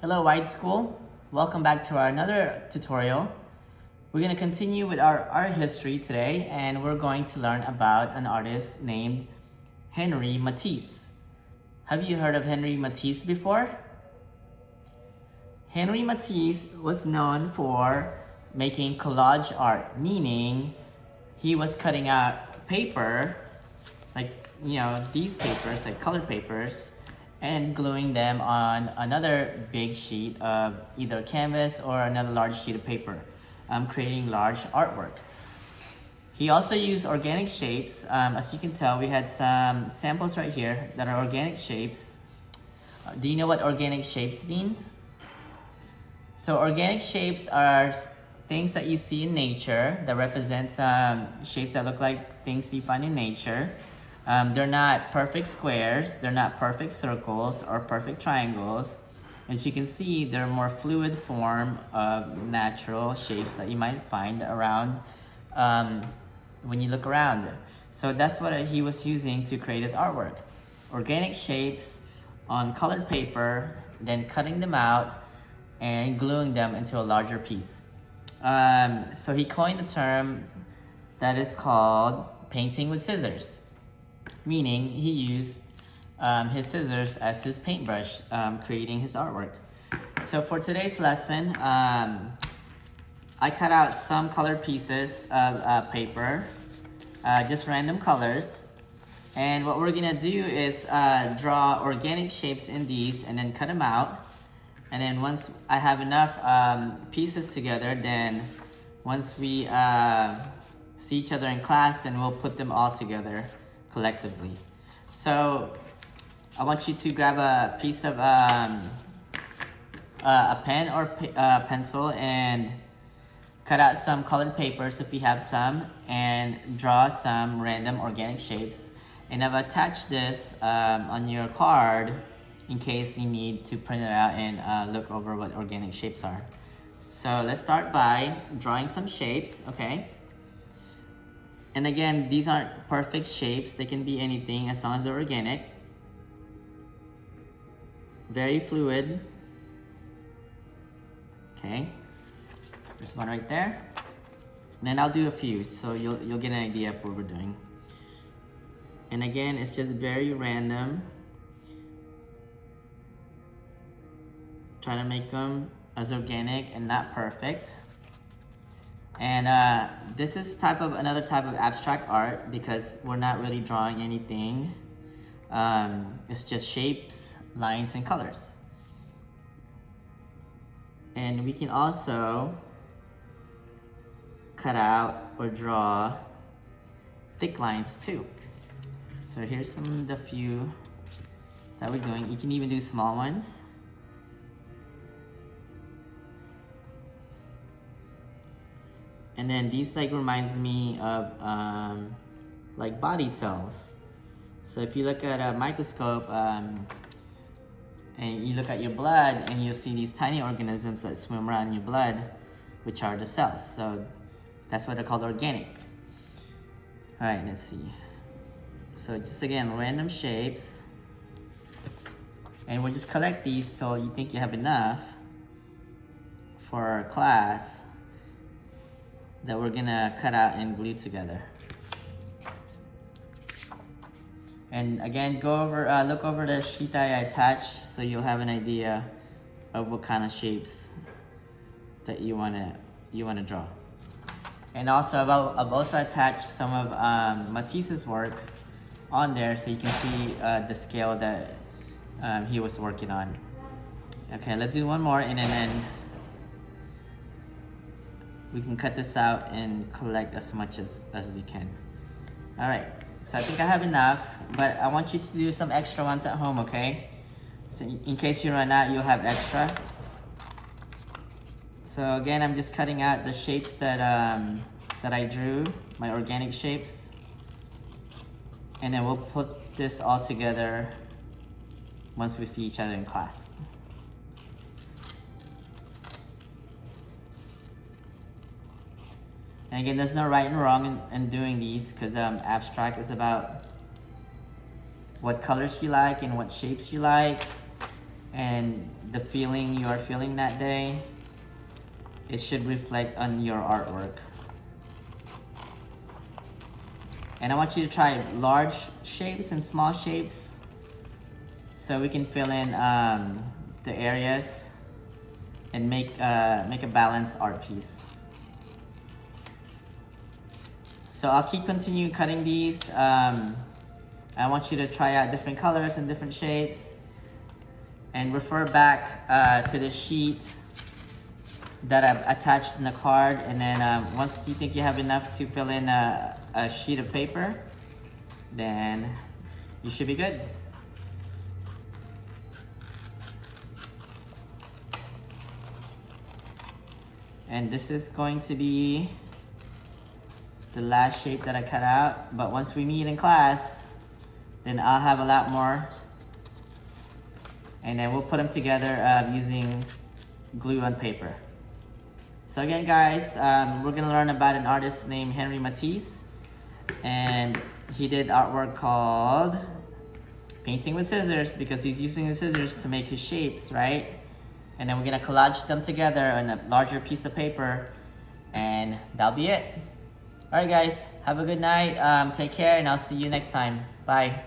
Hello White School, welcome back to our another tutorial. We're going to continue with our art history today, and we're going to learn about an artist named Henri Matisse. Have you heard of Henri Matisse before? Henri Matisse was known for making collage art, meaning he was cutting out paper, like these papers, like colored papers, and gluing them on another big sheet of either canvas or another large sheet of paper, creating large artwork. He also used organic shapes. As you can tell, we had some samples right here that are organic shapes. Do you know what organic shapes mean? So organic shapes are things that you see in nature that represent shapes that look like things you find in nature. They're not perfect squares, they're not perfect circles or perfect triangles. As you can see, they're a more fluid form of natural shapes that you might find around when you look around. So that's what he was using to create his artwork. Organic shapes on colored paper, then cutting them out and gluing them into a larger piece. So he coined a term that is called painting with scissors, meaning he used his scissors as his paintbrush, creating his artwork. So for today's lesson, I cut out some colored pieces of paper, just random colors. And what we're gonna do is draw organic shapes in these and then cut them out. And then once I have enough pieces together, then once we see each other in class, then we'll put them all together collectively. So I want you to grab a piece of a pen or pencil and cut out some colored papers if you have some, and draw some random organic shapes. And I've attached this on your card in case you need to print it out and look over what organic shapes are. So let's start by drawing some shapes, okay? And again, these aren't perfect shapes. They can be anything as long as they're organic. Very fluid. Okay, there's one right there. And then I'll do a few, so you'll get an idea of what we're doing. And again, it's just very random. Try to make them as organic and not perfect. And this is another type of abstract art because we're not really drawing anything. It's just shapes, lines, and colors. And we can also cut out or draw thick lines too. So here's some of the few that we're doing. You can even do small ones. And then these reminds me of like body cells. So if you look at a microscope and you look at your blood, and you'll see these tiny organisms that swim around in your blood, which are the cells. So that's why they're called organic. All right, let's see. So just again, random shapes. And we'll just collect these till you think you have enough for our class that we're gonna cut out and glue together. And again, look over the sheet that I attached so you'll have an idea of what kind of shapes that you wanna draw. And also, I've also attached some of Matisse's work on there so you can see the scale that he was working on. Okay, let's do one more, and then we can cut this out and collect as much as we can. All right, so I think I have enough, but I want you to do some extra ones at home, okay? So in case you run out, you'll have extra. So again, I'm just cutting out the shapes that I drew, my organic shapes. And then we'll put this all together once we see each other in class. And again, there's no right and wrong in doing these, because abstract is about what colors you like and what shapes you like. and the feeling you are feeling that day, it should reflect on your artwork. And I want you to try large shapes and small shapes so we can fill in the areas and make a balanced art piece. So I'll continue cutting these. I want you to try out different colors and different shapes, and refer back to the sheet that I've attached in the card. And then once you think you have enough to fill in a sheet of paper, then you should be good. And this is going to be the last shape that I cut out. But once we meet in class, then I'll have a lot more. And then we'll put them together using glue on paper. So again, guys, we're gonna learn about an artist named Henri Matisse. And he did artwork called Painting with Scissors, because he's using the scissors to make his shapes, right? And then we're gonna collage them together on a larger piece of paper, and that'll be it. All right, guys, have a good night. Take care, and I'll see you next time. Bye.